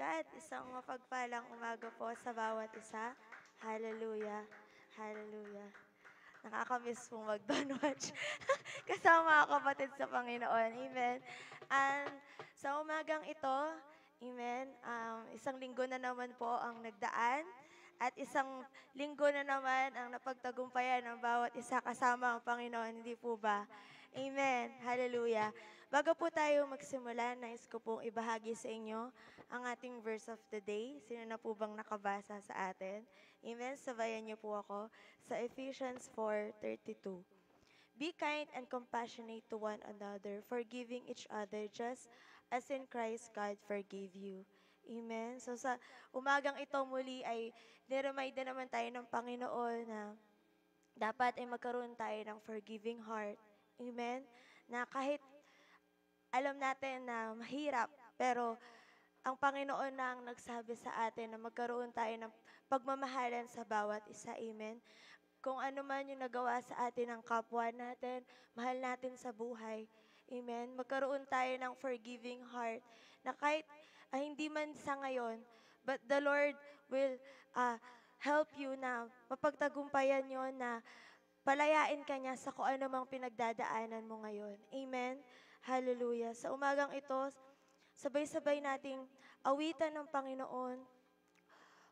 God. Isang mapagpalang umaga po sa bawat isa. Hallelujah. Hallelujah. Nakakamiss pong mag-dawn watch. Kasama mga kapatid sa Panginoon. Amen. And sa umagang ito, amen, isang linggo na naman po ang nagdaan. At isang linggo na naman ang napagtagumpayan ng bawat isa kasama ang Panginoon. Hindi po ba? Amen. Hallelujah. Bago po tayo magsimula, nais ko pong ibahagi sa inyo ang ating verse of the day. Sino na po bang nakabasa sa atin? Amen. Sabayan niyo po ako sa Ephesians 4:32. Be kind and compassionate to one another, forgiving each other just as in Christ God forgave you. Amen. So sa umagang ito muli ay niremind na naman tayo ng Panginoon na dapat ay magkaroon tayo ng forgiving heart. Amen. Na kahit alam natin na mahirap, pero ang Panginoon na ang nagsabi sa atin na magkaroon tayo ng pagmamahalan sa bawat isa. Amen. Kung ano man yung nagawa sa atin ng kapwa natin, mahal natin sa buhay. Amen. Magkaroon tayo ng forgiving heart na kahit hindi man sa ngayon, but the Lord will help you na mapagtagumpayan yon, na palayain ka niya sa kung ano mang pinagdadaanan mo ngayon. Amen. Hallelujah. Sa umagang ito, sabay-sabay nating awitan ng Panginoon.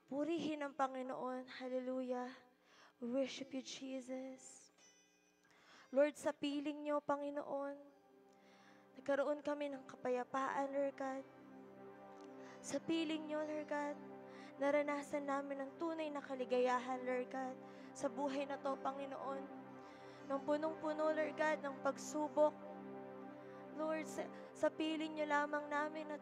Purihin ang Panginoon. Hallelujah. We worship you, Jesus. Lord, sa piling niyo, Panginoon, nagkaroon kami ng kapayapaan, Lord God. Sa piling niyo, Lord God, naranasan namin ang tunay na kaligayahan, Lord God, sa buhay na to, Panginoon. Nang punong-puno, Lord God, ng pagsubok. Lord, sa piling niyo lamang namin at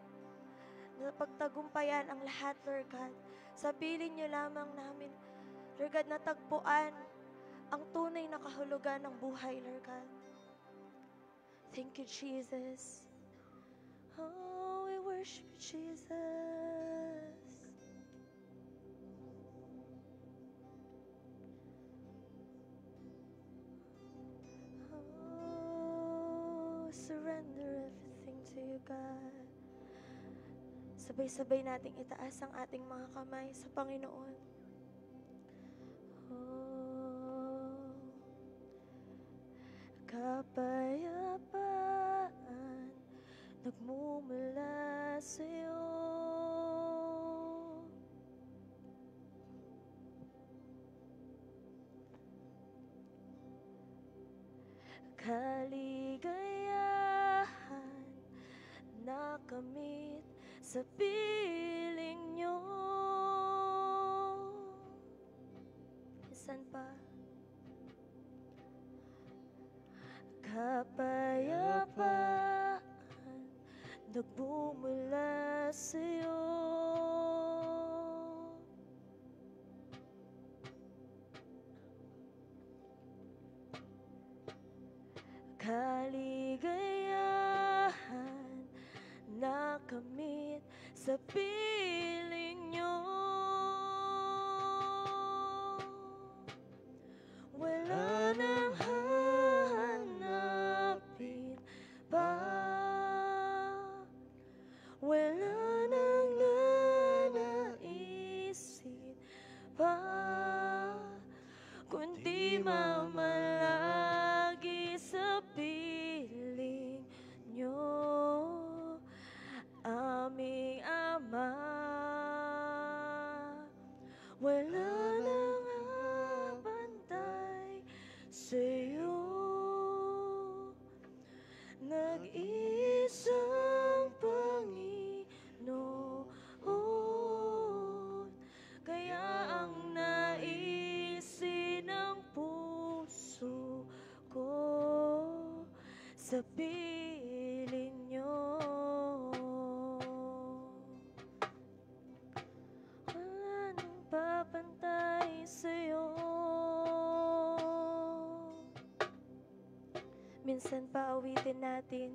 napagtagumpayan ang lahat, Lord God. Sa piling niyo lamang namin, Lord God, natagpuan ang tunay na kahulugan ng buhay, Lord God. Thank you, Jesus. Oh, we worship you, Jesus. Oh, surrender everything to you, God. Sabay-sabay nating itaas ang ating mga kamay sa Panginoon. Oh, kapayapaan nagmumula sa'yo. Kaligayahan nakamit sa piling niyo. Saan pa? Kapayapaan nagbumula sa'yo. Kaligayahan nakamit sa piling niyo. Wala nang hahanapin pa, wala nang nanaisin pa, kundi mamalagi sa piling niyo, aming Ama. Wala nang abantay sa'yo, nag-iisang Panginoon. Kaya ang naisin ng puso ko sa piling niyo. Wala nang papantay sa'yo. Minsan pa awitin natin.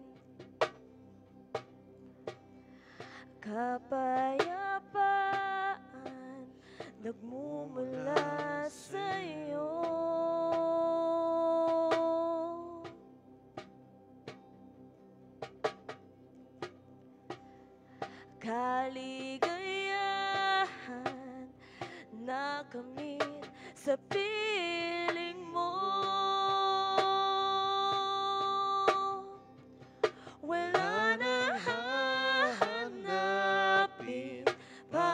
Kapayapaan nagmumula sa'yo. Kaligayahan nakamit sa piling mo. Wala nang hahanapin pa,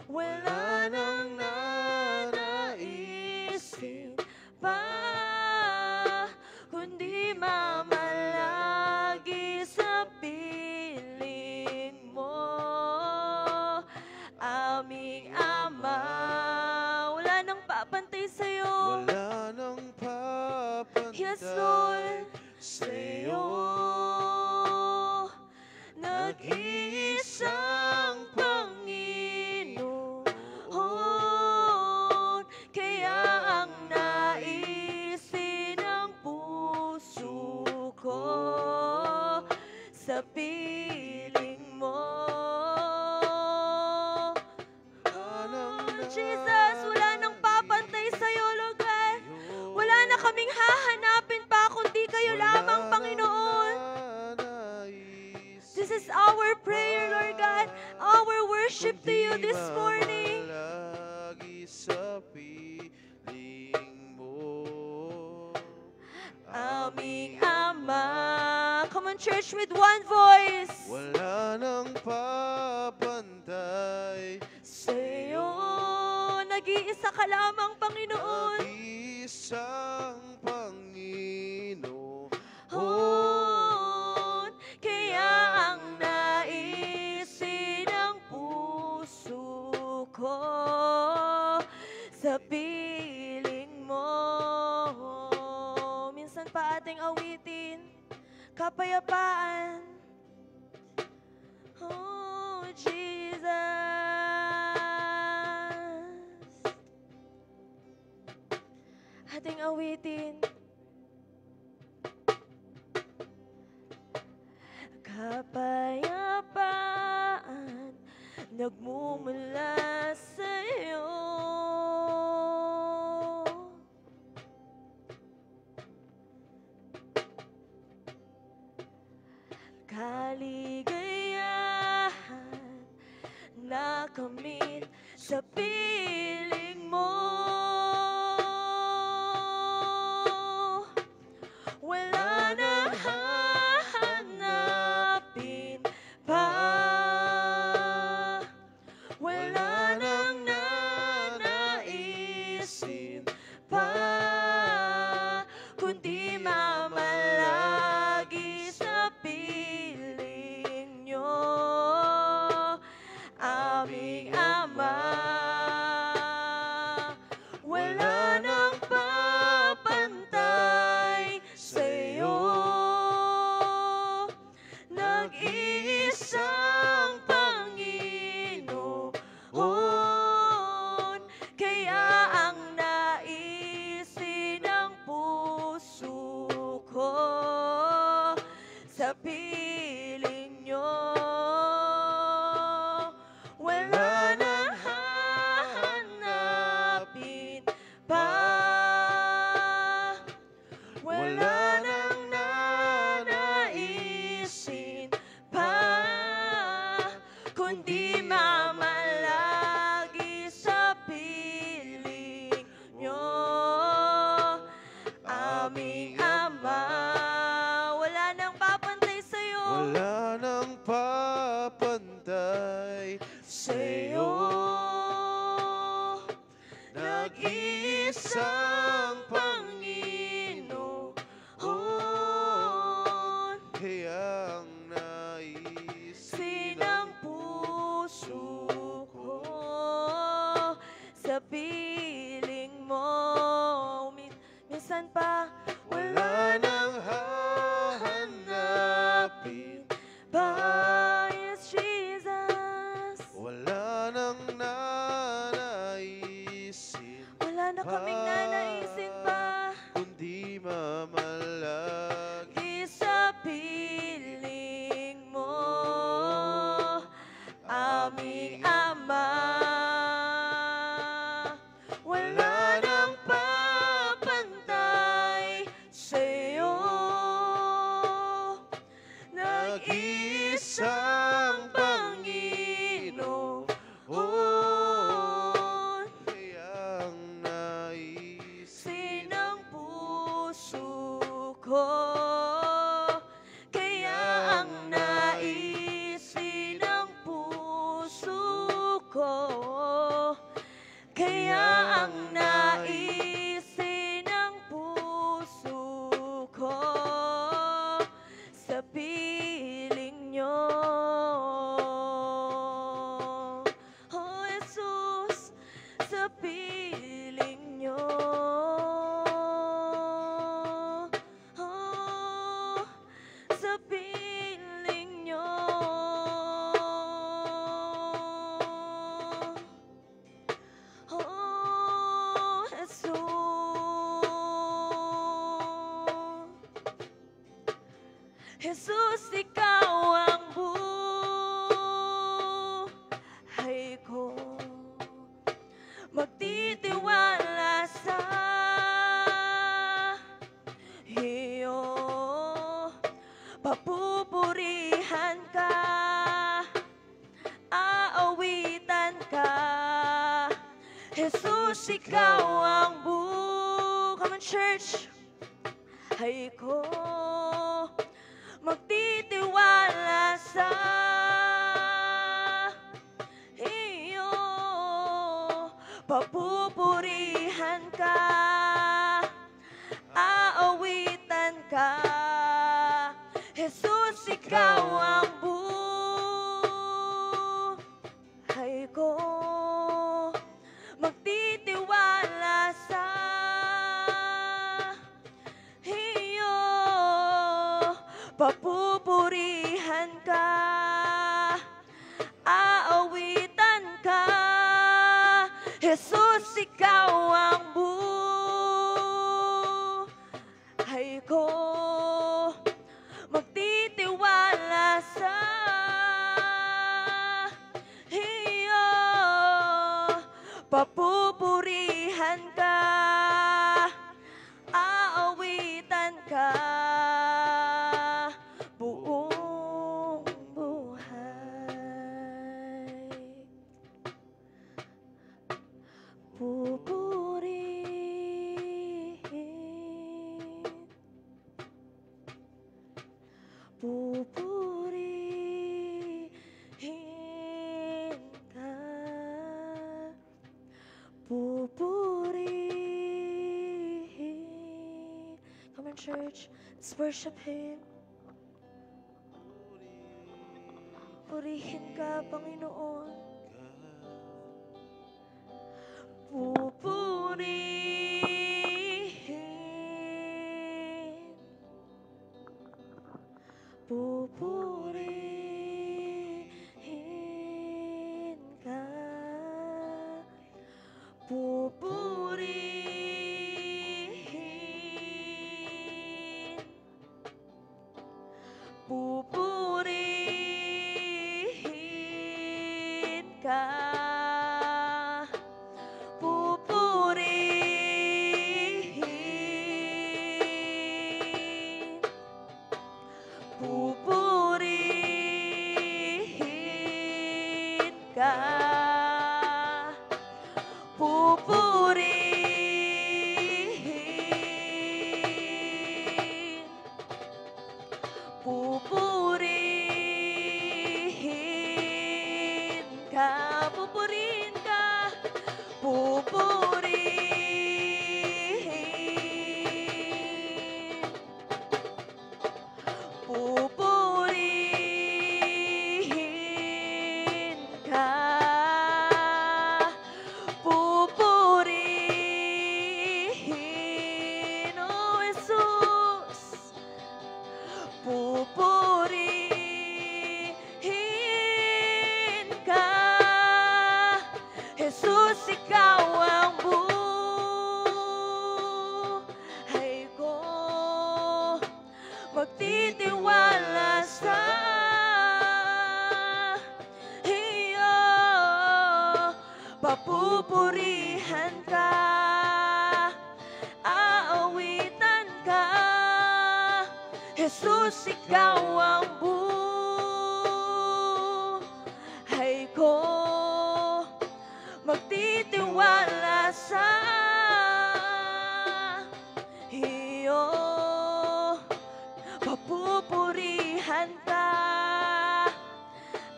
wala nang nanaisin pa, kundi mamalagi sa piling mo, aming Ama. Wala nang papantay sa'yo. Wala nang papantay. Yes, Lord. Sa'yo. Nag-iisang Panginoon, kaya ang naisin ng puso ko sa piling mo. Jesus, wala nang papantay sa'yo, Lord God. Wala na kaming hahanapin pa kundi kayo lamang, Panginoon. This is our prayer, Lord God, our worship to you this morning. Lagi sa piling mo. Aming Ama. Come on, church, with one voice. Wala nang papantay Sa'yo, nag-iisa ka lamang, Panginoon. Nag-iisang Panginoon. Kaya ang naisin ng puso ko sa piling mo. Minsan pa ating awitin, kapayapaan. Oh, Jesus. Ating awitin. Kapayapaan nagmumula sa'yo. Kaligayahan nakamit sa piling mo. Wala nang hahanapin pa, wala nang nanaisin pa, kundi mamalagi sa piling nyo, aming Ama. Wala nang papantay sa'yo. Nag-iisang Panginoon, kaya ang naisin ng puso ko sa piling nyo. Wala nang hahanapin pa, wala nang nanaisin pa, kundi mamalagi sa piling nyo, aming Ama. Wala nang papantay sa'yo. Wala nang papantay sa'yo. Nag-iisang Panginoon, kaya ang naisin sinang puso ko sa piling mo. Minsan pa, wala nang hahanapin pa. Yes, Jesus. Wala nang nanaisin Wala na kaming nanaisin. Jesus, ikaw ang come on, church. Ay ko magtitiwala sa iyo. Papupurihan ka, aawitan ka. Jesus, ikaw ang buhay ko. Magtitiwala sa iyo. Papupurihan ka, aawitan ka. Jesus, ikaw ang buhay ko. Magtitiwala sa iyo. Papupurihan ka, aawitan ka. Buong buhay pupurihin, pupurihin ka, pupurihin. Come on, church, let's worship Him. Purihin ka, Panginoon. Pupurihin, pupurihin ka, pupurihin, pupurihin ka. Pupurihin ka, pupurihin, pupurihin ka, pupurihin ka, pupurihin, pupurihin ka, pupurihin, oh Jesus, pupurihin ka. Jesus, ikaw ang buhay ko. Magtitiwala sa iyo. Papupurihan ka, aawitan ka. Jesus, ikaw ang buhay ko. Magtitiwala sa iyo. Papupurihan ka,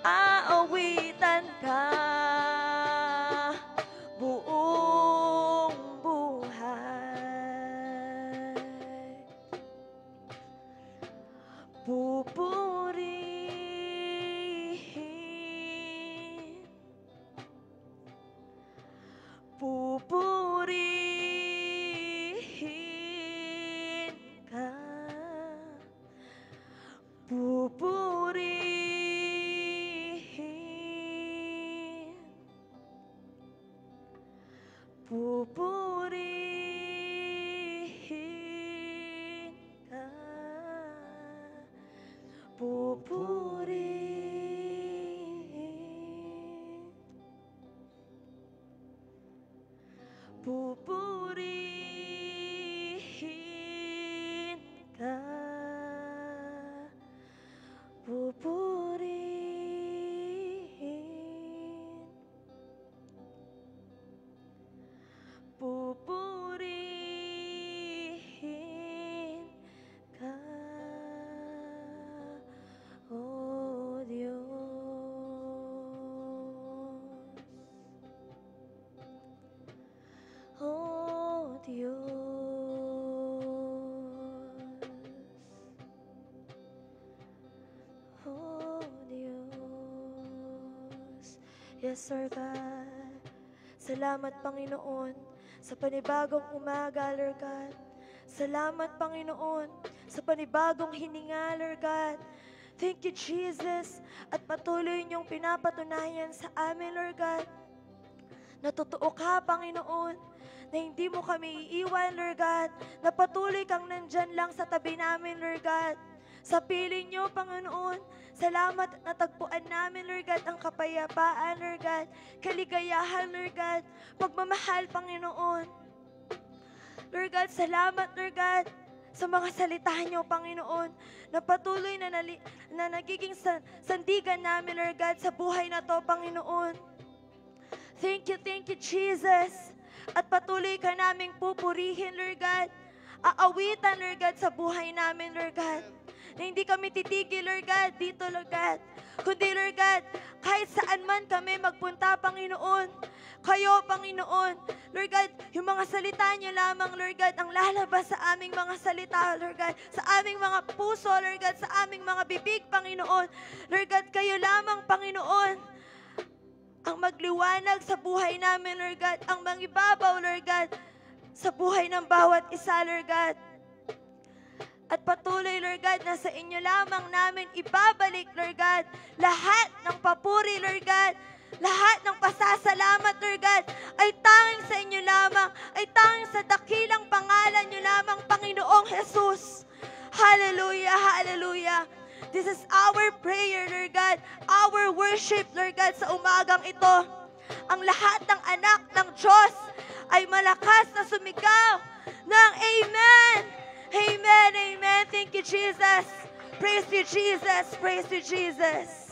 aawitan ka. Buong buhay pupurihin, pupurihin ka, pupurihin, pupurihin ka, pupurihin, pupurihin ka, pupurihin, Yes, Lord God. Salamat, Panginoon, sa panibagong umaga, Lord God. Salamat, Panginoon, sa panibagong hininga, Lord God. Thank you, Jesus, at patuloy niyong pinapatunayan sa amin, Lord God, na totoo ka, Panginoon, na hindi mo kami iiwan, Lord God, na patuloy kang nandyan lang sa tabi namin, Lord God. Sa piling niyo, Panginoon, salamat at natagpuan namin, Lord God, ang kapayapaan, Lord God, kaligayahan, Lord God, pagmamahal, Panginoon. Lord God, salamat, Lord God, sa mga salita niyo, Panginoon, na patuloy na nagiging sandigan namin, Lord God, sa buhay na to, Panginoon. Thank you, Jesus. At patuloy ka naming pupurihin, Lord God. Aawitan, Lord God, sa buhay namin, Lord God. Na hindi kami titigil, Lord God, dito, Lord God. Kundi, Lord God, kahit saan man kami magpunta, Panginoon, kayo, Panginoon, Lord God, yung mga salita niyo lamang, Lord God, ang lalabas sa aming mga salita, Lord God, sa aming mga puso, Lord God, sa aming mga bibig, Panginoon. Lord God, kayo lamang, Panginoon, ang magliwanag sa buhay namin, Lord God, ang mangibabaw, Lord God, sa buhay ng bawat isa, Lord God. At patuloy, Lord God, na sa inyo lamang namin ibabalik, Lord God, lahat ng papuri, Lord God, lahat ng pasasalamat, Lord God, ay tanging sa inyo lamang, ay tanging sa dakilang pangalan nyo lamang, Panginoong Jesus. Hallelujah, hallelujah. This is our prayer, Lord God, our worship, Lord God, sa umagang ito. Ang lahat ng anak ng Diyos ay malakas na sumigaw ng Amen! Amen, amen. Thank you, Jesus. Praise you, Jesus. Praise you, Jesus.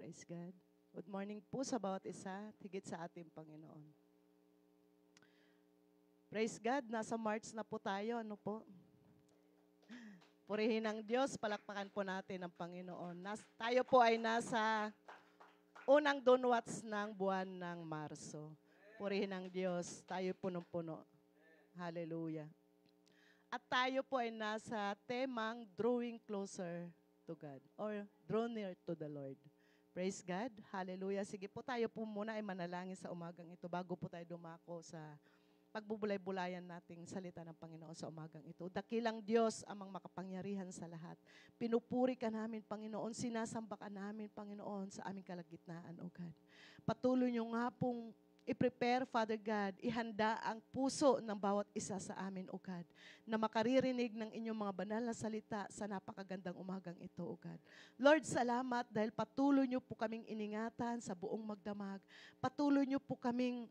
Praise God. Good morning po sa bawat isa, higit sa ating Panginoon. Praise God, nasa March na po tayo, ano po? Purihin ang Diyos, palakpakan po natin ang Panginoon. Tayo po ay nasa unang dunwats ng buwan ng Marso. Purihin ang Diyos, tayo punong-puno. Hallelujah. At tayo po ay nasa temang drawing closer to God or draw near to the Lord. Praise God. Hallelujah. Sige po, tayo po muna ay manalangin sa umagang ito bago po tayo dumako sa pagbubulay-bulayan nating salita ng Panginoon sa umagang ito. Dakilang Diyos amang makapangyarihan sa lahat. Pinupuri ka namin, Panginoon. Sinasamba ka namin, Panginoon, sa aming kalagitnaan, O God. Patuloy niyo nga pong i-prepare, Father God, ihanda ang puso ng bawat isa sa amin, O God, na makaririnig ng inyong mga banal na salita sa napakagandang umagang ito, O God. Lord, salamat dahil patuloy niyo po kaming iningatan sa buong magdamag. Patuloy niyo po kaming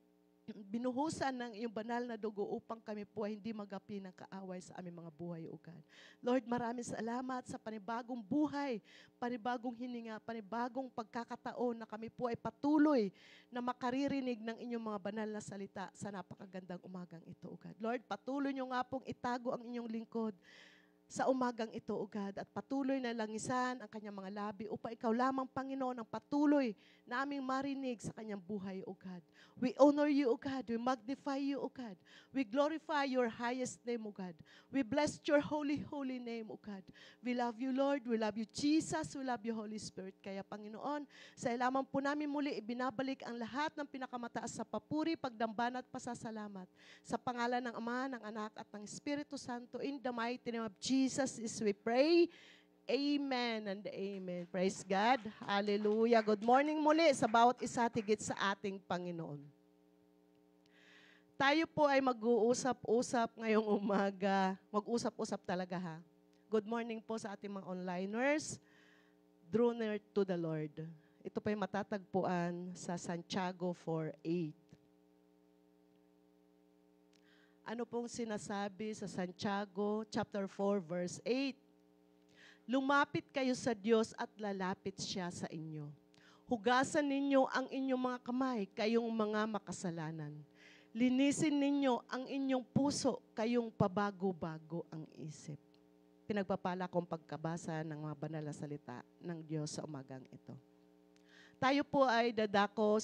binuhusan ng iyong banal na dugo upang kami po ay hindi magapi ng kaaway sa aming mga buhay, O God. Lord, maraming salamat sa panibagong buhay, panibagong hininga, panibagong pagkakataon na kami po ay patuloy na makaririnig ng inyong mga banal na salita sa napakagandang umagang ito, O God. Lord, patuloy niyo nga pong itago ang inyong lingkod sa umagang ito, O God, at patuloy na langisan ang kanyang mga labi upang ikaw lamang, Panginoon, ang patuloy na aming marinig sa kanyang buhay, O God. We honor you, O God. We magnify you, O God. We glorify your highest name, O God. We bless your holy, holy name, O God. We love you, Lord. We love you, Jesus. We love you, Holy Spirit. Kaya, Panginoon, sa ilaman po namin muli, ibinabalik ang lahat ng pinakamataas sa papuri, pagdamban at pasasalamat. Sa pangalan ng Ama, ng Anak, at ng Espiritu Santo, in the mighty name of Jesus is we pray. Amen and amen. Praise God. Hallelujah. Good morning muli sa bawat isa tigit sa ating Panginoon. Tayo po ay mag-uusap-usap ngayong umaga. Mag-usap-usap talaga ha. Good morning po sa ating mga onliners. Draw near to the Lord. Ito po ay matatagpuan sa Santiago 4:8. Ano pong sinasabi sa Santiago chapter 4 verse 8? Lumapit kayo sa Diyos at lalapit siya sa inyo. Hugasan ninyo ang inyong mga kamay, kayong mga makasalanan. Linisin ninyo ang inyong puso, kayong pabago-bago ang isip. Pinagpapala kong pagkabasa ng mga banal na salita ng Diyos sa umagang ito. Tayo po ay dadako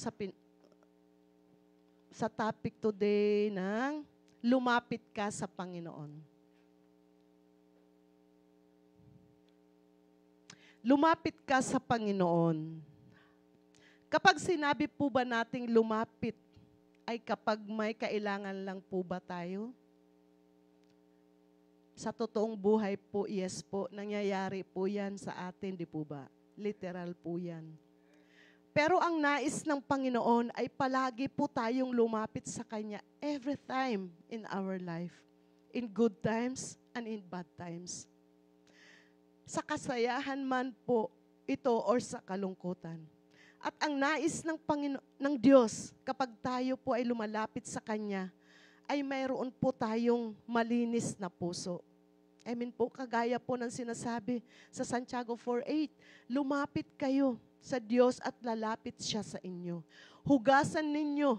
sa topic today ng lumapit ka sa Panginoon. Lumapit ka sa Panginoon. Kapag sinabi po ba nating lumapit, ay kapag may kailangan lang po ba tayo? Sa totoong buhay po, yes po, nangyayari po yan sa atin, di po ba? Literal po yan. Pero ang nais ng Panginoon ay palagi po tayong lumapit sa Kanya every time in our life. In good times and in bad times. Sa kasayahan man po ito or sa kalungkutan. At ang nais ng Diyos kapag tayo po ay lumalapit sa Kanya ay mayroon po tayong malinis na puso. I mean po, kagaya po ng sinasabi sa Santiago 4:8, lumapit kayo sa Diyos at lalapit siya sa inyo. Hugasan ninyo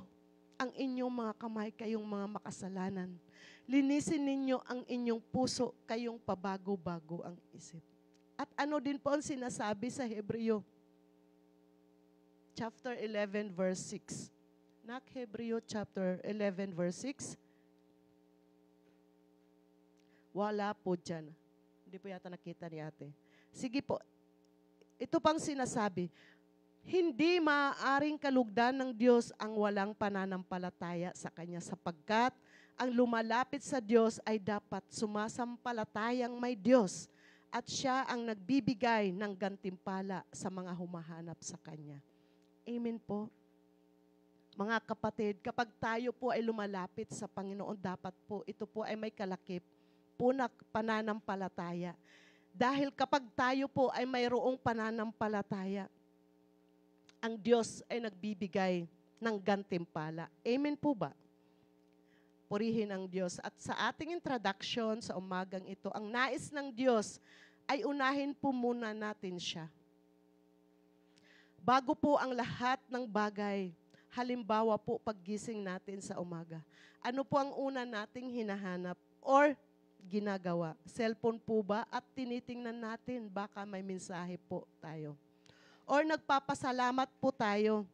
ang inyong mga kamay, kayong mga makasalanan. Linisin ninyo ang inyong puso, kayong pabago-bago ang isip. At ano din po ang sinasabi sa Hebreo chapter 11 verse 6. Hebreo chapter 11 verse 6. Wala po dyan. Hindi po yata nakita ni ate. Sige po. Ito pang sinasabi, hindi maaaring kalugdan ng Diyos ang walang pananampalataya sa Kanya sapagkat ang lumalapit sa Diyos ay dapat sumasampalatayang may Diyos at siya ang nagbibigay ng gantimpala sa mga humahanap sa Kanya. Amen po. Mga kapatid, kapag tayo po ay lumalapit sa Panginoon, dapat po ito po ay may kalakip po na pananampalataya. Dahil kapag tayo po ay mayroong pananampalataya, ang Diyos ay nagbibigay ng gantimpala. Amen po ba? Purihin ang Diyos. At sa ating introduction sa umagang ito, ang nais ng Diyos ay unahin po muna natin siya. Bago po ang lahat ng bagay, halimbawa po paggising natin sa umaga, ano po ang una nating hinahanap or ginagawa? Cellphone po ba? At tinitingnan natin, baka may mensahe po tayo. Or nagpapasalamat po tayo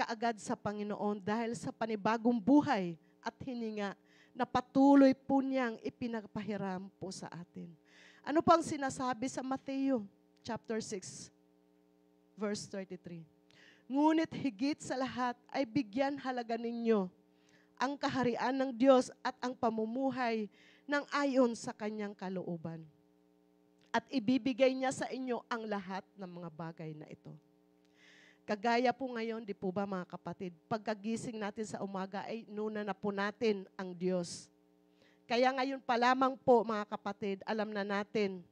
kaagad sa Panginoon dahil sa panibagong buhay at hininga na patuloy po niyang ipinapahiram po sa atin. Ano pang sinasabi sa Mateo chapter 6 verse 33? Ngunit higit sa lahat ay bigyan halaga ninyo ang kaharian ng Diyos at ang pamumuhay ng ayon sa kanyang kalooban. At ibibigay niya sa inyo ang lahat ng mga bagay na ito. Kagaya po ngayon, di po ba mga kapatid, pagkagising natin sa umaga ay inuna na po natin ang Diyos. Kaya ngayon pa lamang po mga kapatid, alam na natin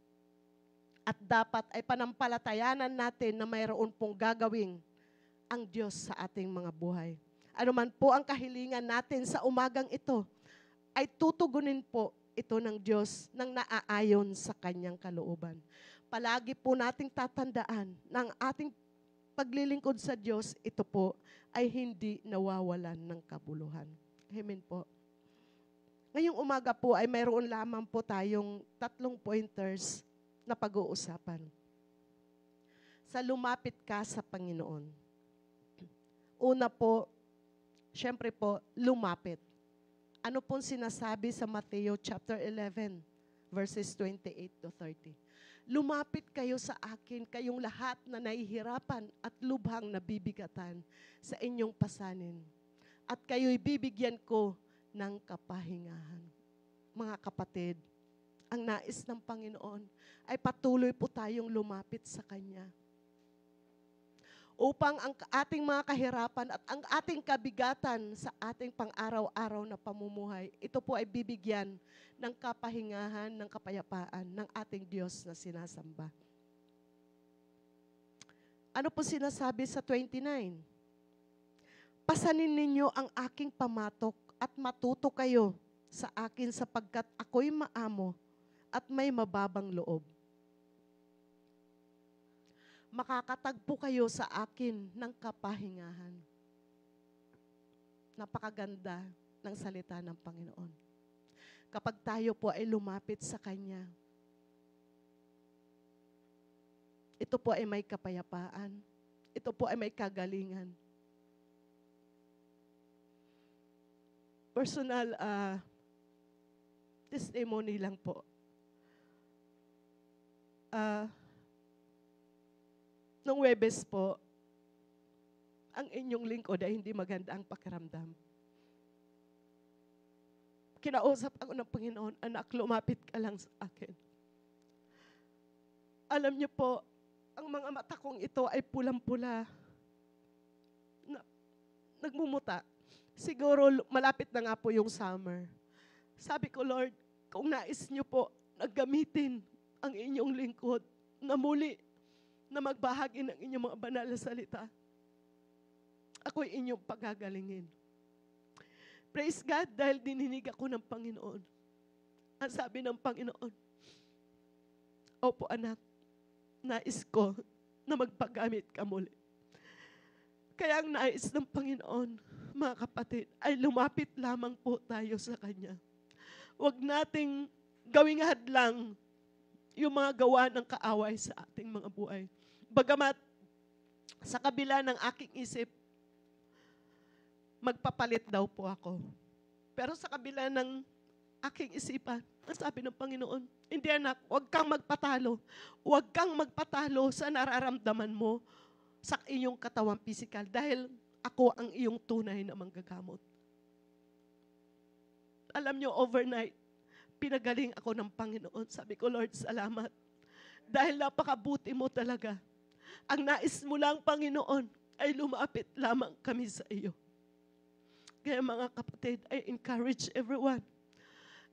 at dapat ay panampalatayanan natin na mayroon pong gagawing ang Diyos sa ating mga buhay. Ano man po ang kahilingan natin sa umagang ito, ay tutugunin po ito ng Diyos nang naaayon sa kanyang kalooban. Palagi po nating tatandaan ng ating paglilingkod sa Diyos, ito po ay hindi nawawalan ng kabuluhan. Amen po. Ngayong umaga po ay mayroon lamang po tayong 3 pointers na pag-uusapan. Sa lumapit ka sa Panginoon. Una po, syempre po, lumapit. Ano pong sinasabi sa Mateo chapter 11, verses 28 to 30? Lumapit kayo sa akin, kayong lahat na nahihirapan at lubhang nabibigatan sa inyong pasanin. At kayo'y bibigyan ko ng kapahingahan. Mga kapatid, ang nais ng Panginoon ay patuloy po tayong lumapit sa Kanya. Upang ang ating mga kahirapan at ang ating kabigatan sa ating pang-araw-araw na pamumuhay, ito po ay bibigyan ng kapahingahan, ng kapayapaan ng ating Diyos na sinasamba. Ano po sinasabi sa 29? Pasanin ninyo ang aking pamatok at matuto kayo sa akin sapagkat ako'y maamo at may mababang loob. Makakatagpo kayo sa akin ng kapahingahan. Napakaganda ng salita ng Panginoon. Kapag tayo po ay lumapit sa Kanya, ito po ay may kapayapaan. Ito po ay may kagalingan. Personal testimony lang po. Nung Webes po, ang inyong lingkod ay hindi maganda ang pakiramdam. Kinausap ako ng Panginoon, anak, lumapit ka lang sa akin. Alam niyo po, ang mga mata kong ito ay pulang-pula. Nagmumuta. Siguro malapit na nga po yung summer. Sabi ko, Lord, kung nais niyo po naggamitin ang inyong lingkod na muli na magbahagi ng inyong mga banal na salita, ako'y inyong pagagalingin. Praise God, dahil dininig ako ng Panginoon. Ang sabi ng Panginoon, opo anak, nais ko na magpagamit ka muli. Kaya ang nais ng Panginoon, mga kapatid, ay lumapit lamang po tayo sa Kanya. Huwag nating gawing hadlang yung mga gawa ng kaaway sa ating mga buhay. Bagamat sa kabila ng aking isip, magpapalit daw po ako. Pero sa kabila ng aking isipan, ang sabi ng Panginoon, hindi anak, huwag kang magpatalo. Huwag kang magpatalo sa nararamdaman mo sa iyong katawang pisikal dahil ako ang iyong tunay na manggagamot. Alam nyo, overnight, pinagaling ako ng Panginoon. Sabi ko, Lord, salamat. Dahil napakabuti mo talaga. Ang nais mo lang, Panginoon, ay lumapit lamang kami sa iyo. Kaya mga kapatid, I encourage everyone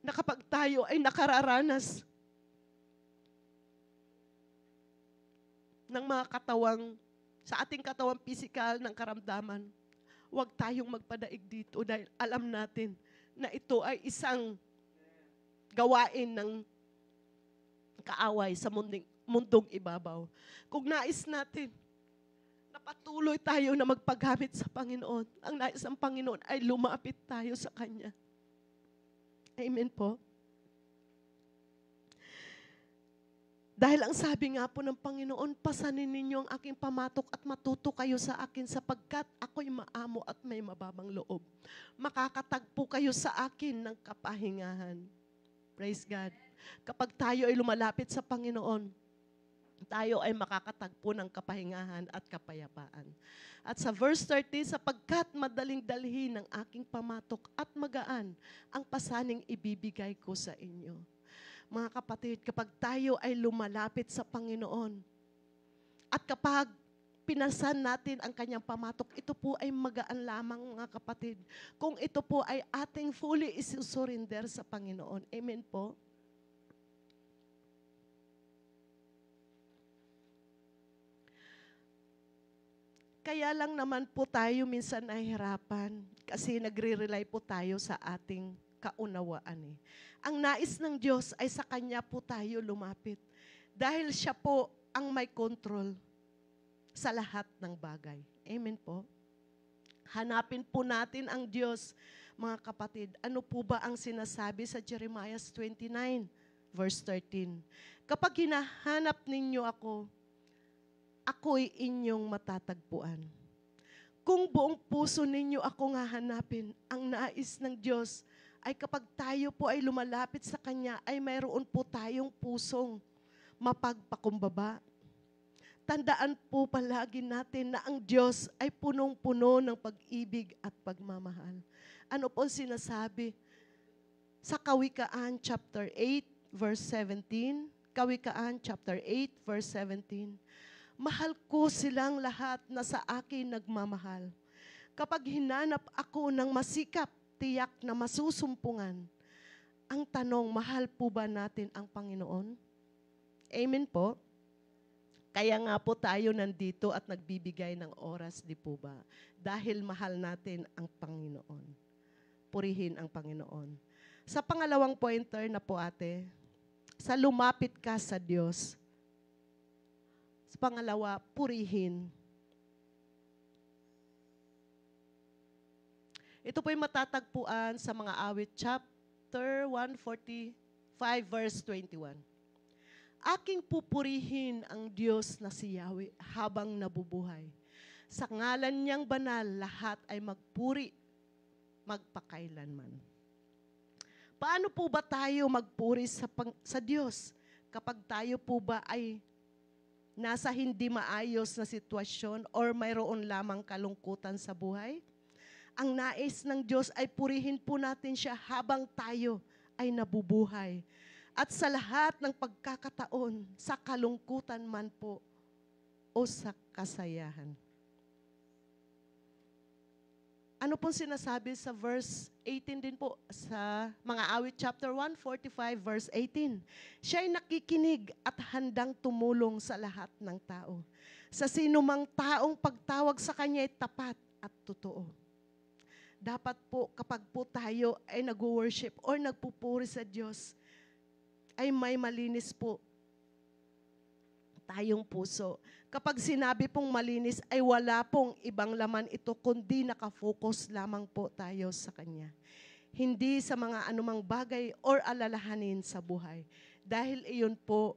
na kapag tayo ay nakararanas ng mga katawang, sa ating katawang pisikal ng karamdaman, huwag tayong magpadaig dito dahil alam natin na ito ay isang gawain ng kaaway sa mundong ibabaw. Kung nais natin na patuloy tayo na magpagamit sa Panginoon, ang nais ng Panginoon ay lumapit tayo sa Kanya. Amen po. Dahil ang sabi nga po ng Panginoon, pasanin ninyo ang aking pamatok at matuto kayo sa akin sapagkat ako'y maamo at may mababang loob. Makakatagpo kayo sa akin ng kapahingahan. Praise God. Kapag tayo ay lumalapit sa Panginoon, tayo ay makakatagpo ng kapahingahan at kapayapaan. At sa verse 30, sapagkat madaling dalhin ng aking pamatok at magaan ang pasaning ibibigay ko sa inyo. Mga kapatid, kapag tayo ay lumalapit sa Panginoon at kapag pinasan natin ang kanyang pamatok, ito po ay magaan lamang mga kapatid. Kung ito po ay ating fully isusurrender sa Panginoon. Amen po? Kaya lang naman po tayo minsan nahihirapan kasi nagre-rely po tayo sa ating kaunawaan. Ang nais ng Diyos ay sa Kanya po tayo lumapit. Dahil siya po ang may control sa lahat ng bagay. Amen po? Hanapin po natin ang Diyos. Mga kapatid, ano po ba ang sinasabi sa Jeremiah 29, verse 13? Kapag hinahanap ninyo ako, ako'y inyong matatagpuan. Kung buong puso ninyo ako nga hanapin, ang nais ng Diyos ay kapag tayo po ay lumalapit sa Kanya, ay mayroon po tayong pusong mapagpakumbaba. Tandaan po palagi natin na ang Diyos ay punong-puno ng pag-ibig at pagmamahal. Ano po sinasabi? Sa Kawikaan chapter 8, verse 17, Kawikaan chapter 8, verse 17, mahal ko silang lahat na sa akin nagmamahal. Kapag hinanap ako ng masikap, tiyak na masusumpungan. Ang tanong, mahal po ba natin ang Panginoon? Amen po. Kaya nga po tayo nandito at nagbibigay ng oras, di po ba? Dahil mahal natin ang Panginoon. Purihin ang Panginoon. Sa pangalawang pointer na po ate, sa lumapit ka sa Diyos. Sa pangalawa, purihin. Ito po'y matatagpuan sa mga awit chapter 145 verse 21. Aking pupurihin ang Diyos na si Yahweh habang nabubuhay. Sa ngalan niyang banal, lahat ay magpuri, magpakailanman. Paano po ba tayo magpuri sa Diyos? Kapag tayo po ba ay nasa hindi maayos na sitwasyon or mayroon lamang kalungkutan sa buhay? Ang nais ng Diyos ay purihin po natin siya habang tayo ay nabubuhay. At sa lahat ng pagkakataon, sa kalungkutan man po o sa kasayahan. Ano pong sinasabi sa verse 18 din po, sa mga awit chapter 145 verse 18. Siya'y nakikinig at handang tumulong sa lahat ng tao. Sa sinumang taong pagtawag sa kanya ay tapat at totoo. Dapat po kapag po tayo ay nag-worship or nagpupuri sa Diyos, ay may malinis po tayong puso. Kapag sinabi pong malinis, ay wala pong ibang laman ito, kundi nakafocus lamang po tayo sa Kanya. Hindi sa mga anumang bagay or alalahanin sa buhay. Dahil iyon po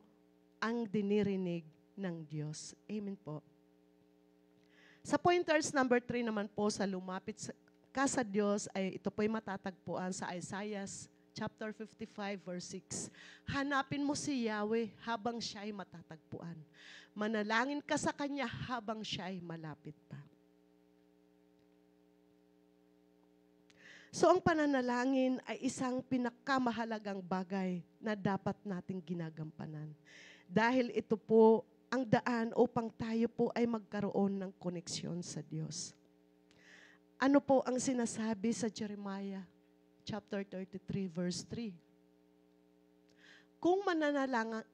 ang dinirinig ng Diyos. Amen po. Sa pointers number 3 naman po, sa lumapit ka sa Diyos, ay ito po'y matatagpuan sa Isaiah chapter 55 verse 6. Hanapin mo si Yahweh habang siya'y matatagpuan. Manalangin ka sa Kanya habang siya'y malapit pa. So ang pananalangin ay isang pinakamahalagang bagay na dapat nating ginagampanan. Dahil ito po ang daan upang tayo po ay magkaroon ng koneksyon sa Diyos. Ano po ang sinasabi sa Jeremiah chapter 33 verse 3? Kung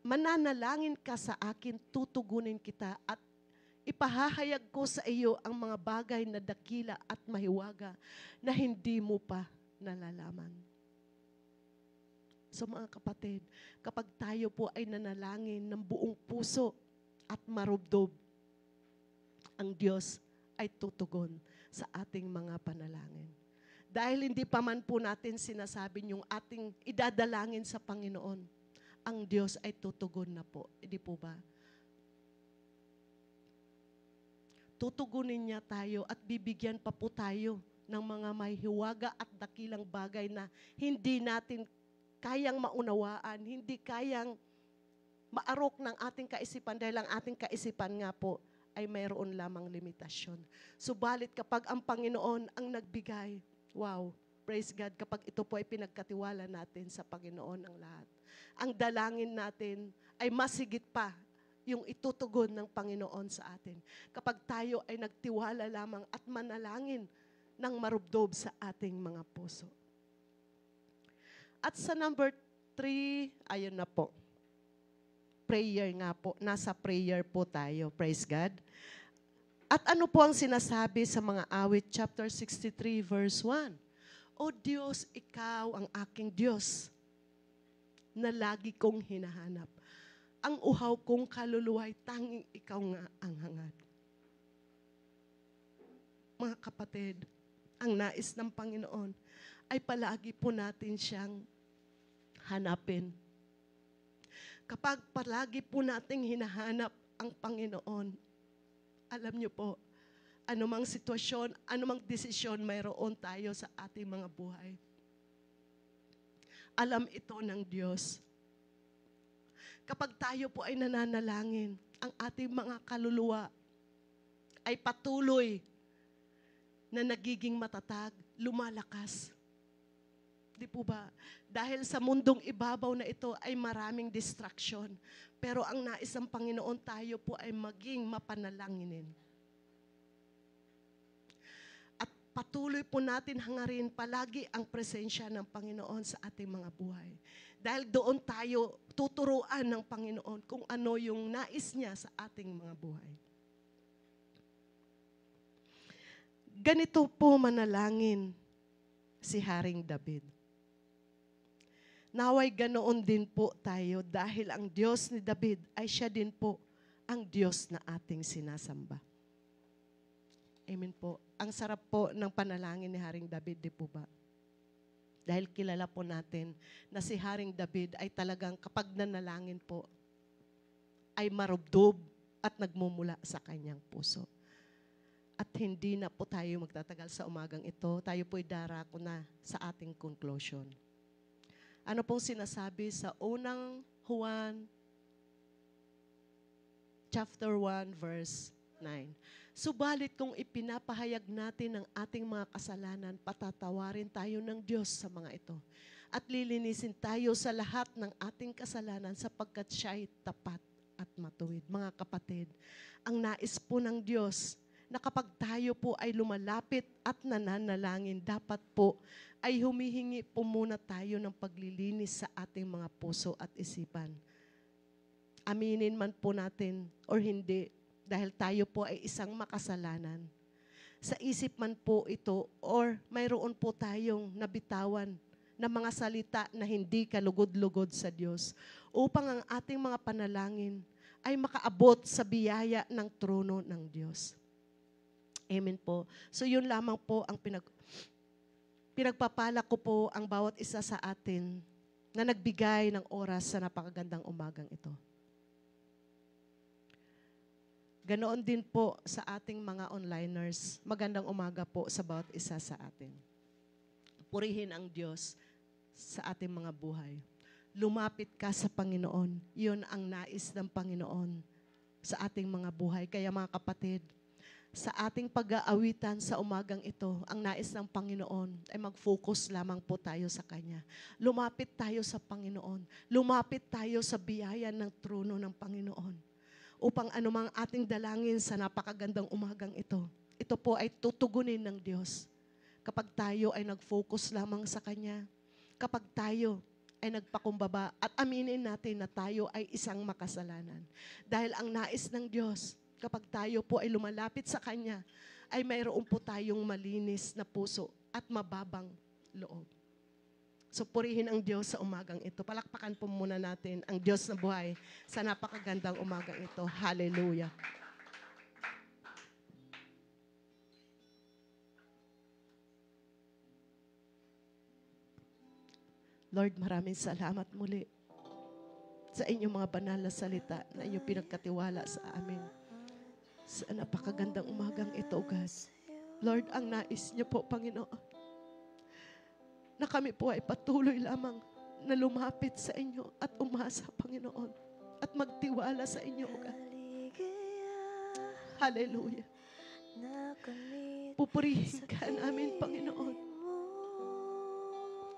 mananalangin ka sa akin, tutugunin kita at ipahahayag ko sa iyo ang mga bagay na dakila at mahiwaga na hindi mo pa nalalaman. So mga kapatid, kapag tayo po ay nanalangin ng buong puso at marubdob, ang Diyos ay tutugon sa ating mga panalangin. Dahil hindi pa man po natin sinasabi yung ating idadalangin sa Panginoon, ang Diyos ay tutugon na po. Hindi po ba? Tutugunin niya tayo at bibigyan pa po tayo ng mga may hiwaga at dakilang bagay na hindi natin kayang maunawaan, hindi kayang maarok ng ating kaisipan dahil ang ating kaisipan nga po ay mayroon lamang limitasyon. Subalit kapag ang Panginoon ang nagbigay, wow, praise God, kapag ito po ay pinagkatiwala natin sa Panginoon ang lahat. Ang dalangin natin ay masigit pa yung itutugon ng Panginoon sa atin. Kapag tayo ay nagtiwala lamang at manalangin ng marubdob sa ating mga puso. At sa number 3, ayun na po. Prayer nga po. Nasa prayer po tayo. Praise God. At ano po ang sinasabi sa mga awit chapter 63 verse 1? O Diyos, ikaw ang aking Diyos na lagi kong hinahanap. Ang uhaw kong kaluluwa'y tanging ikaw nga ang hangad. mga kapatid, ang nais ng Panginoon ay palagi po natin siyang hanapin. Kapag palagi po nating hinahanap ang Panginoon, alam niyo po, anumang sitwasyon, anumang desisyon mayroon tayo sa ating mga buhay. Alam ito ng Diyos. Kapag tayo po ay nananalangin, ang ating mga kaluluwa ay patuloy na nagiging matatag, lumalakas. Di po ba? Dahil sa mundong ibabaw na ito ay maraming distraction. Pero ang nais ng Panginoon tayo po ay maging mapanalanginin. At patuloy po natin hangarin palagi ang presensya ng Panginoon sa ating mga buhay. Dahil doon tayo tuturuan ng Panginoon kung ano yung nais niya sa ating mga buhay. Ganito po manalangin si Haring David. Naway ganoon din po tayo dahil ang Diyos ni David ay siya din po ang Diyos na ating sinasamba. Amen po. Ang sarap po ng panalangin ni Haring David, di po ba? Dahil kilala po natin na si Haring David ay talagang kapag nanalangin po, ay marubdob at nagmumula sa kanyang puso. At hindi na po tayo magtatagal sa umagang ito. Tayo po'y darako na sa ating conclusion. Ano pong sinasabi sa unang Juan chapter 1 verse 9? Subalit kung ipinapahayag natin ang ating mga kasalanan, patatawarin tayo ng Diyos sa mga ito. At lilinisin tayo sa lahat ng ating kasalanan sapagkat siya'y tapat at matuwid. Mga kapatid, ang nais po ng Diyos na kapag tayo po ay lumalapit at nananalangin, dapat po ay humihingi po muna tayo ng paglilinis sa ating mga puso at isipan. Aminin man po natin or hindi, dahil tayo po ay isang makasalanan. Sa isip man po ito or mayroon po tayong nabitawan na mga salita na hindi kalugod-lugod sa Diyos upang ang ating mga panalangin ay makaabot sa biyaya ng trono ng Diyos. Amen po. So yun lamang po ang pinagpapala ko po ang bawat isa sa atin na nagbigay ng oras sa napakagandang umagang ito. Ganoon din po sa ating mga onliners. Magandang umaga po sa bawat isa sa atin. Purihin ang Diyos sa ating mga buhay. Lumapit ka sa Panginoon. Yun ang nais ng Panginoon sa ating mga buhay. Kaya mga kapatid, sa ating pag-aawitan sa umagang ito, ang nais ng Panginoon ay mag-focus lamang po tayo sa Kanya. Lumapit tayo sa Panginoon. Lumapit tayo sa biyaya ng trono ng Panginoon. Upang anumang ating dalangin sa napakagandang umagang ito po ay tutugunin ng Diyos. Kapag tayo ay nag-focus lamang sa Kanya, kapag tayo ay nagpakumbaba at aminin natin na tayo ay isang makasalanan. Dahil ang nais ng Diyos, kapag tayo po ay lumalapit sa Kanya, ay mayroon po tayong malinis na puso at mababang loob. So purihin ang Diyos sa umagang ito. Palakpakan po muna natin ang Diyos na buhay sa napakagandang umagang ito. Hallelujah. Lord, maraming salamat muli sa inyong mga banal na salita na inyong pinagkatiwala sa amin. Sa napakagandang umagang ito, God. Lord, ang nais niyo po, Panginoon, na kami po ay patuloy lamang na lumapit sa inyo at umasa, Panginoon, at magtiwala sa inyo, God. Hallelujah. Pupurihin ka namin, Panginoon,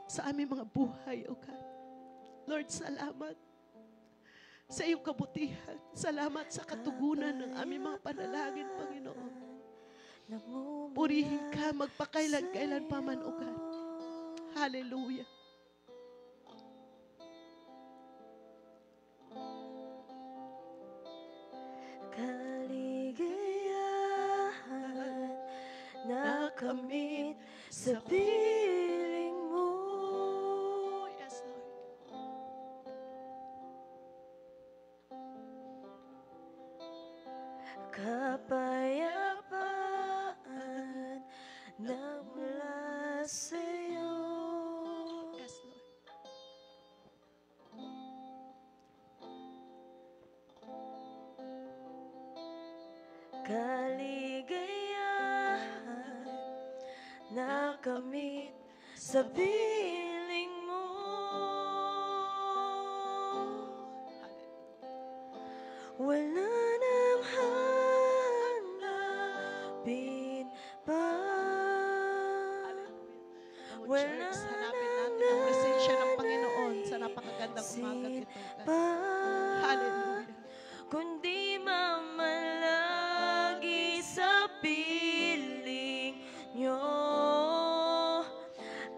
sa aming mga buhay, O God. Lord, salamat sa iyong kabutihan. Salamat sa katugunan ng aming mga panalangin, Panginoon. Purihin ka magpakailan-kailan pa man, O God. Hallelujah. Kaligayahan na kamit sa piling mo. Yes, Lord. Kapayapaan kaligayahan nakamit sa piling mo. Wala nang hanapin pa. Wala Church, hanapin natin ang presensya ng Panginoon sa napakagandang umaga ito. pa. Hallelujah. Kundi mamalagi sa piling nyo,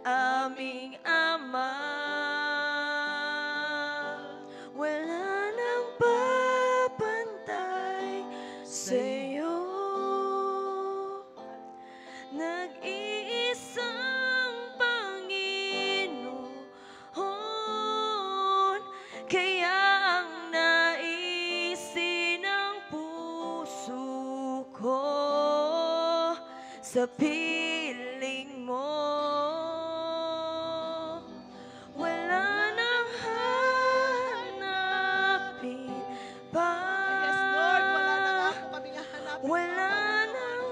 aming Ama. Wala nang papantay sa'yo. Nag-iisang Panginoon, kaya ang naisin ng puso ko sa piling mo. Wala nang hanapin pa. Yes, Lord, wala na nga po kami nga hanapin. Wala nang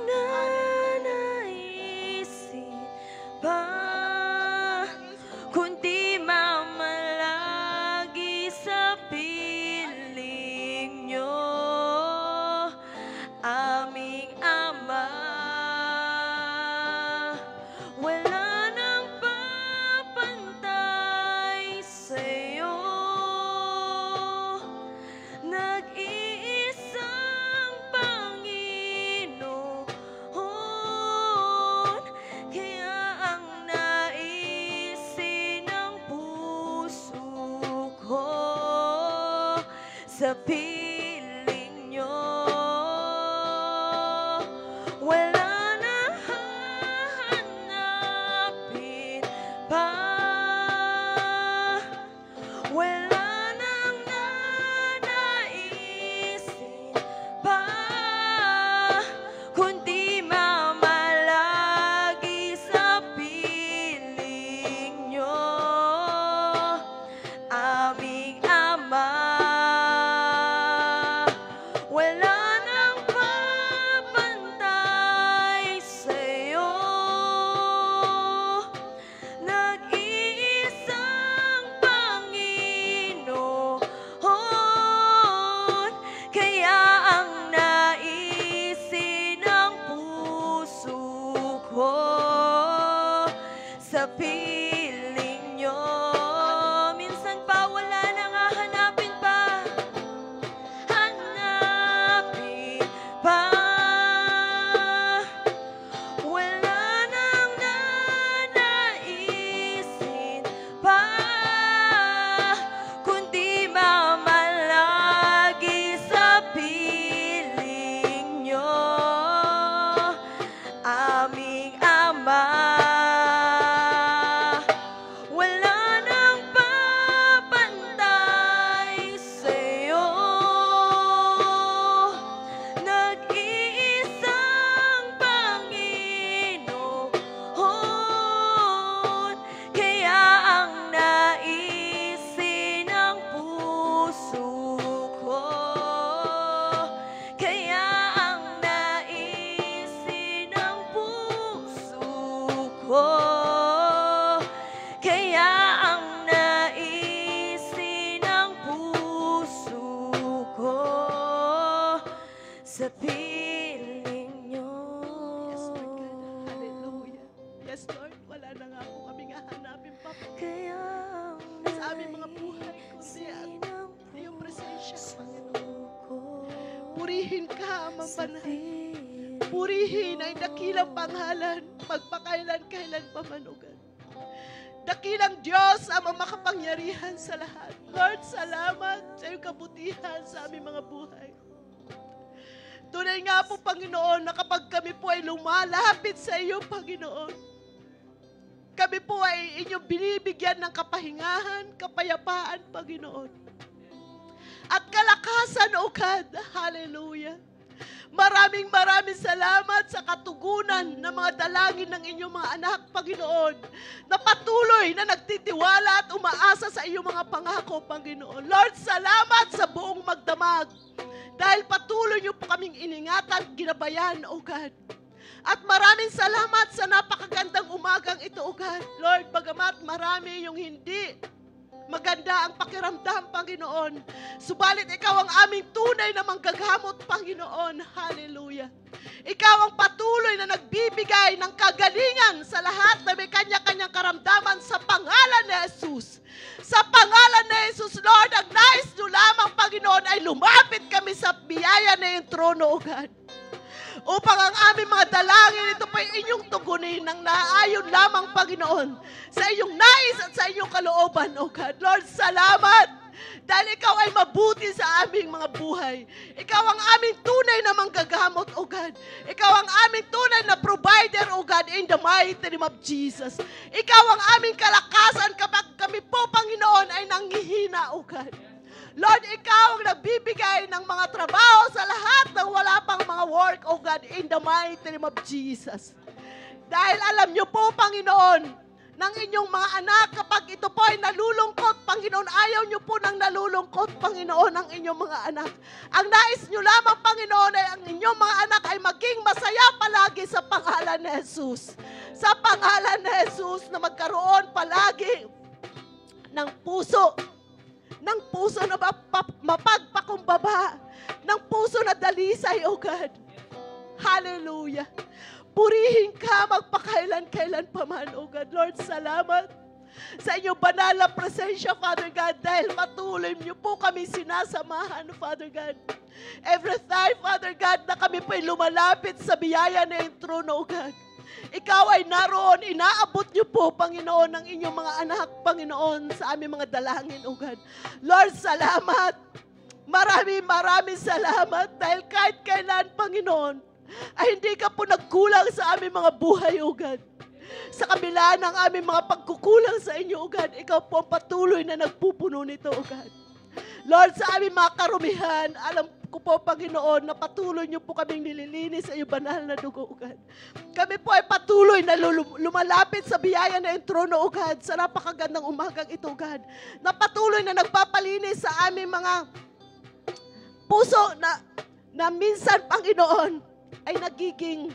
nanaisin pa, kundi mamalagi sa piling nyo, aming Ama. Wala nang papantay sa'yo. Nag-iisang Panginoon, kaya ang naisin ng puso ko sa piling nyo. Wala nang hahanapin pa. Wala nang nanaisin pa, kundi mamalagi sa piling nyo, aming Ama. Wala nang papantay sa'yo. Nag-iisang Panginoon, kaya ang naisin ng puso ko sa piling nyo. Minsan pa wala nang hahanapin pa. Hanapin pa. Wala nang nanaisin pa, kundi mamalagi sa piling nyo, aming Ama. Wala nang papantay sa'yo. Nag-iisang Panginoon, kaya ang naisin ng puso ko, kaya ang naisin ng puso ko, kaya ang naisin ng puso ko sa piling nyo. Yes, Lord God. Hallelujah. Yes, Lord, wala na nga po kami nga hanapin pa po Kaya ang sa aming mga buhay, kundi ang iyong presensya, Panginoon. Purihin ka, Amang Banal. Purihin ay dakilang pangalan, magpakailan-kailan pamanugan. Dakilang Diyos ang makapangyarihan sa lahat. Lord, salamat sa iyong kabutihan sa aming mga buhay. Tunay nga po, Panginoon, na kapag kami po ay lumalapit sa iyo, Panginoon, kami po ay inyong binibigyan ng kapahingahan, kapayapaan, Panginoon. At kalakasan, O God. Hallelujah. Maraming salamat sa katugunan ng mga dalangin ng inyong mga anak, Panginoon, na patuloy na nagtitiwala at umaasa sa iyong mga pangako, Panginoon. Lord, salamat sa buong magdamag Dahil patuloy niyo po kaming iningatan, ginabayan, O God. At maraming salamat sa napakagandang umagang ito, O God. Lord, bagamat marami yung hindi maganda ang pakiramdam, Panginoon. Subalit ikaw ang aming tunay na manggagamot, Panginoon. Hallelujah. Ikaw ang patuloy na nagbibigay ng kagalingan sa lahat na may kanya-kanyang karamdaman sa pangalan ni Jesus. Sa pangalan ni Jesus, Lord, ang nais nyo lamang, Panginoon, ay lumapit kami sa biyaya na yung trono, O God. Upang ang aming mga dalangin, ito po inyong tugunin ng naayon lamang, Panginoon, sa inyong nais at sa inyong kalooban, O God. Lord, salamat dahil ikaw ay mabuti sa aming mga buhay. Ikaw ang aming tunay na manggagamot, O God. Ikaw ang aming tunay na provider, O God, in the mighty name of Jesus. Ikaw ang aming kalakasan kapag kami po, Panginoon, ay nanghihina, O God. Lord, ikaw ang nagbibigay ng mga trabaho sa lahat ng wala pang mga work, O God, in the mighty name of Jesus. Dahil alam niyo po, Panginoon, ng inyong mga anak, kapag ito po ay nalulungkot, Panginoon, ayaw niyo po ng nalulungkot, Panginoon, ang inyong mga anak. Ang nais niyo lamang, Panginoon, ay ang inyong mga anak ay maging masaya palagi sa pangalan ni Jesus. Sa pangalan ni Jesus na magkaroon palagi ng puso na mapagpakumbaba, ng puso na dalisay, O God. Hallelujah. Purihin ka magpakailan-kailan pa man, O God. Lord, salamat sa inyong banal na presensya, Father God, dahil patuloy niyo po kami sinasamahan, Father God. Every time, Father God, na kami po'y lumalapit sa biyaya na yung trono, O God. Ikaw ay naroon, inaabot niyo po, Panginoon, ng inyong mga anak, Panginoon, sa aming mga dalangin, O God. Lord, salamat. Maraming salamat dahil kahit kailan, Panginoon, ay hindi ka po nagkulang sa aming mga buhay, O God. Sa kabila ng aming mga pagkukulang sa inyo, O God, ikaw po ang patuloy na nagpupuno nito, O God. Lord, sa aming mga karumihan, alam ko po, Panginoon, na patuloy niyo po kaming nililinis sa iyong banal na dugo, O God. Kami po ay patuloy na lumalapit sa biyaya na yung trono, O God, sa napakagandang umagang ito, O God, na patuloy na nagpapalinis sa aming mga puso na minsan, Panginoon, ay nagiging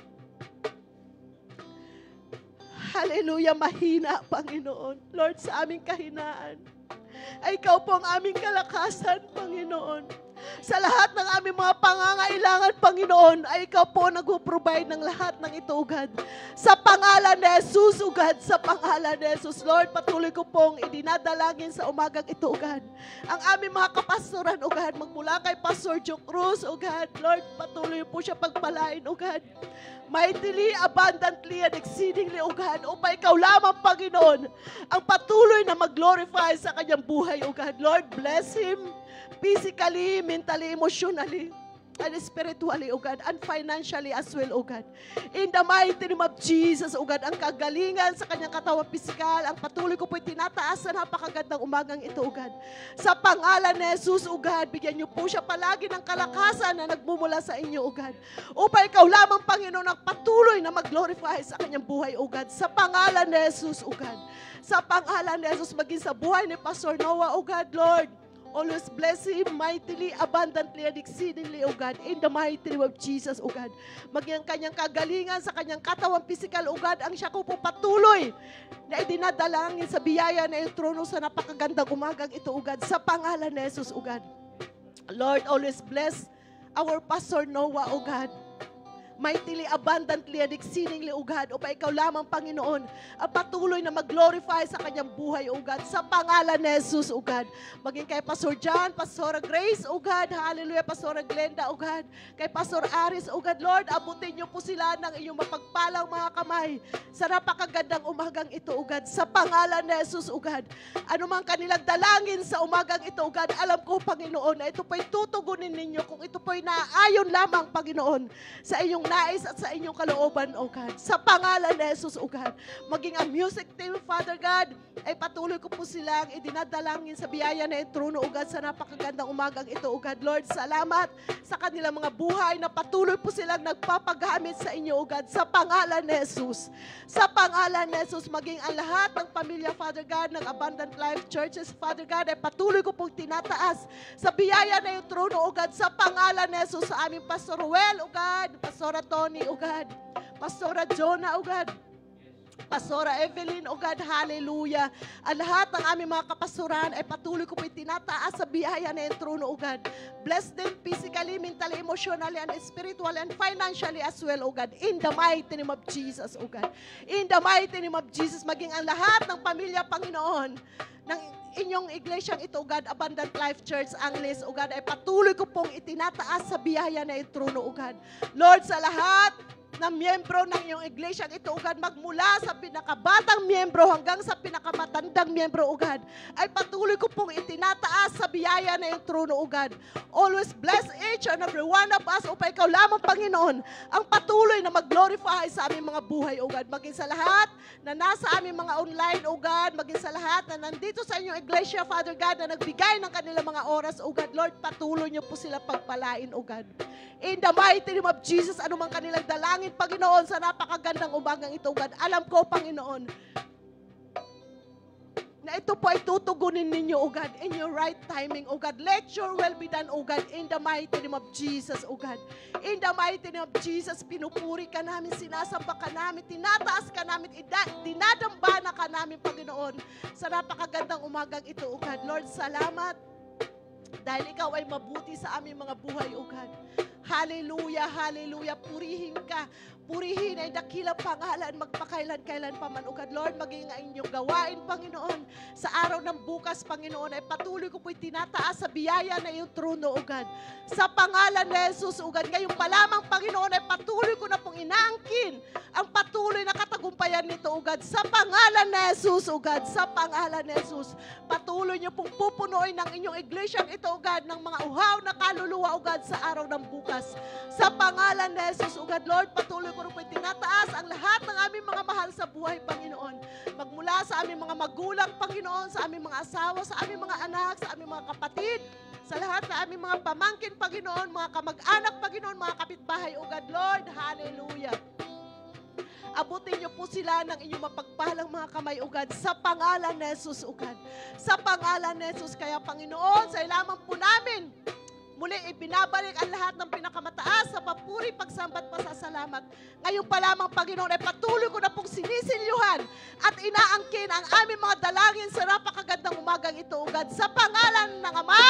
hallelujah, mahina, Panginoon. Lord, sa aming kahinaan, ay ikaw po ang aming kalakasan, Panginoon. Sa lahat ng aming mga pangangailangan, Panginoon, ay ikaw po nag-provide ng lahat ng ito, O God. Sa pangalan ni Jesus, O God, sa pangalan ni Jesus, Lord, patuloy ko pong idinadalangin sa umagang ito, O God. Ang aming mga kapastoran, O God, magmula kay Pastor Joe Cruz, O God, Lord, patuloy po siya pagpalain, O God. Mightily, abundantly, and exceedingly, O God, upang ikaw lamang, Panginoon, ang patuloy na mag-glorify sa kanyang buhay, O God. Lord, bless him physically, mentally, emotionally, and spiritually, O God, and financially as well, O God. In the mighty name of Jesus, O God, ang kagalingan sa kanyang katawan pisikal, ang patuloy ko po'y tinataas sa napakagandang umagang ito, O God. Sa pangalan ni Jesus, O God, bigyan niyo po siya palagi ng kalakasan na nagmumula sa inyo, O God. Upang ikaw lamang, Panginoon, ang patuloy na mag-glorify sa kanyang buhay, O God. Sa pangalan ni Jesus, O God. Sa pangalan ni Jesus, maging sa buhay ni Pastor Noah, O God, Lord. Always bless him mightily, abundantly, and exceedingly, O God, in the mighty name of Jesus, O God. Maging ang kanyang kagalingan sa kanyang katawan physical, O God, ang siya ko po patuloy na idinadalangin sa biyaya na yung trono sa napakagandang umagang ito, O God, sa pangalan ni Jesus, O God. Lord, always bless our Pastor Noah, O God. Mightily, abundantly, and exceedingly, O God, upang ikaw lamang, Panginoon, ang patuloy na mag-glorify sa kanyang buhay, O God, sa pangalan ni Jesus, O God. Maging kay Pastor John, Pastora Grace, O God, hallelujah, Pastora Glenda, O God, kay Pastor Aris, O God, Lord, abutin niyo po sila ng iyong mapagpalang mga kamay sa napakagandang umagang ito, O God, sa pangalan ni Jesus, O God. Ano mang kanilang dalangin sa umagang ito, O God, alam ko, Panginoon, na ito po'y tutugunin ninyo kung ito po'y naayon lamang, Panginoon, sa iyong nais at sa inyong kalooban, O God. Sa pangalan ni Jesus, O God. Maging ang music team, Father God, ay patuloy ko po silang idinadalangin sa biyaya na trono, O God, sa napakagandang umagang ito, O God. Lord, salamat sa kanilang mga buhay na patuloy po silang nagpapagamit sa inyo, O God, sa pangalan ni Jesus. Sa pangalan ni Jesus, maging ang lahat ng pamilya, Father God, ng Abundant Life Churches, Father God, ay patuloy ko pong tinataas sa biyaya na yung trono, O God, sa pangalan ni Jesus, sa aming Pastor Ruel, O God, Pastora Tony, O God, Pastora Jonah, O God, Pastora Evelyn, O God, hallelujah. Ang lahat ng aming mga kapasuran ay patuloy ko po itinataas sa biyaya na yung trono, O God. Bless them physically, mentally, emotionally, and spiritually, and financially as well, O God. In the mighty name of Jesus, O God. In the mighty name of Jesus, maging ang lahat ng pamilya, Panginoon, ng inyong iglesyang ito, O God, Abundant Life Church, Angles, O God, ay patuloy ko pong itinataas sa biyaya na yung trono, O God. Lord, sa lahat na miyembro ng iyong iglesia ito, O God, magmula sa pinakabatang miyembro hanggang sa pinakamatandang miyembro, O God, ay patuloy ko pong itinataas sa biyaya na iyong trono, O God. Always bless each and every one of us upang ikaw lamang, Panginoon, ang patuloy na mag-glorify sa aming mga buhay, O God. Maging sa lahat na nasa aming mga online, O God, maging sa lahat na nandito sa inyong iglesia, Father God, na nagbigay ng kanilang mga oras, O God. Lord, patuloy niyo po sila pagpalain, O God. In the mighty name of Jesus, anumang kanilang dalangin, Panginoon, sa napakagandang umagang ito, God. Alam ko, Panginoon, na ito po ay tutugunin ninyo, O God, in your right timing, O God. Let your will be done, O God, in the mighty name of Jesus, O God. In the mighty name of Jesus, pinupuri ka namin, sinasamba ka namin, tinataas ka namin, dinadambana ka namin, Panginoon, sa napakagandang umagang ito, O God. Lord, salamat dahil ikaw ay mabuti sa aming mga buhay, O God. Hallelujah, hallelujah. Purihin ka. Purihin ay dakilang pangalan, magpakailan-kailan pa man, O God. Lord, maging ang inyong gawain, Panginoon, sa araw ng bukas, Panginoon, ay patuloy ko po'y tinataas sa biyaya na iyong trono, O God. Sa pangalan ni Jesus, O God. Ngayon pa lamang, Panginoon, ay patuloy ko na pong inaangkin ang patuloy na katagumpayan nito, O God. Sa pangalan ni Jesus, O God. Sa pangalan ni Jesus. Patuloy niyo pong pupunuin ng inyong iglesyang ito, O God, ng mga uhaw na kaluluwa, O God, sa araw ng bukas. Sa pangalan ni Jesus, O God. Lord, patuloy ko rin po tinataas ang lahat ng aming mga mahal sa buhay, Panginoon. Magmula sa aming mga magulang, Panginoon, sa aming mga asawa, sa aming mga anak, sa aming mga kapatid, sa lahat ng aming mga pamangkin, Panginoon, mga kamag-anak, Panginoon, mga kapitbahay, O God, Lord, hallelujah. Abutin niyo po sila ng inyong mapagpalang mga kamay, O God, sa pangalan ni Jesus, O God. Sa pangalan ni Jesus, kaya Panginoon, sa ilaman po namin, muli ibinabalik ang lahat ng pinakamataas sa papuri, pagsambat, pasasalamat. Ngayon pa lamang, Panginoon, ay patuloy ko na pong sinisilyuhan at inaangkin ang aming mga dalangin sa napakagandang umagang ito, O God. Sa pangalan ng Ama,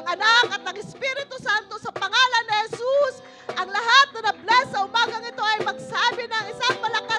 ng Anak, at ng Espiritu Santo, sa pangalan ni Jesus, ang lahat na na-bless sa umagang ito ay magsabi ng isang malakas